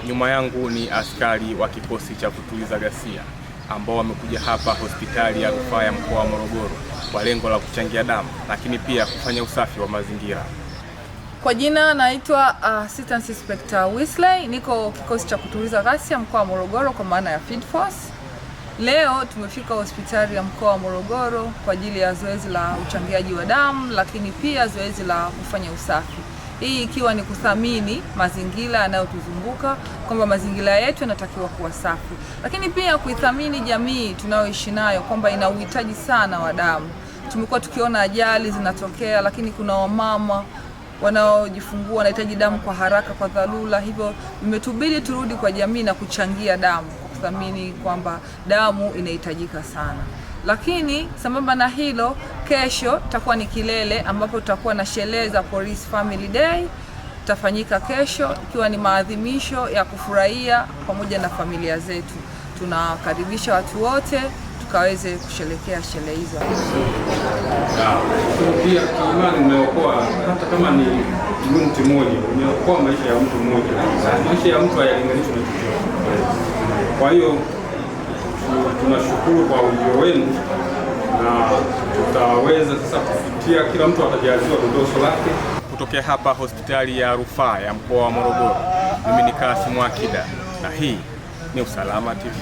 Nyuma yangu ni askari wa kikosi cha kutuliza ghasia ambao wamekuja hapa hospitali ya rufaa ya mkoa wa Morogoro kwa lengo la kuchangia damu, lakini pia kufanya usafi wa mazingira. Kwa jina naitwa Assistant Inspector Wesley, niko kikosi cha kutuliza ghasia mkoa wa Morogoro kwa maana ya Field Force. Leo tumefika hospitali ya mkoa wa Morogoro kwa ajili ya zoezi la uchangiaji wa damu, lakini pia zoezi la kufanya usafi. Hii ikiwa ni kuthamini mazingira yanayotuzunguka, kwamba mazingira yetu yanatakiwa kuwa safi, lakini pia kuithamini jamii tunayoishi nayo kwamba ina uhitaji sana wa damu. Tumekuwa tukiona ajali zinatokea, lakini kuna wamama wanaojifungua wanahitaji damu kwa haraka, kwa dharura, hivyo imetubidi turudi kwa jamii na kuchangia damu, kwa kuthamini kwamba damu inahitajika sana. Lakini sambamba na hilo, kesho tutakuwa ni kilele ambapo tutakuwa na sherehe za Police Family Day. Tafanyika kesho ikiwa ni maadhimisho ya kufurahia pamoja na familia zetu. Tunakaribisha watu wote tukaweze kusherehekea sherehe hizo. Pia kiimani umeokoa, hata kama ni mtu mmoja, umeokoa maisha ya mtu mmoja. Maisha ya mtu hayalinganishwi na chochote. Kwa hiyo tunashukuru kwa ujio wenu, na tutaweza sasa kufikia, kila mtu atajaziwa dodoso lake. Kutokea hapa hospitali ya rufaa ya mkoa wa Morogoro, mimi ni Kasim Akida na hii ni Usalama TV.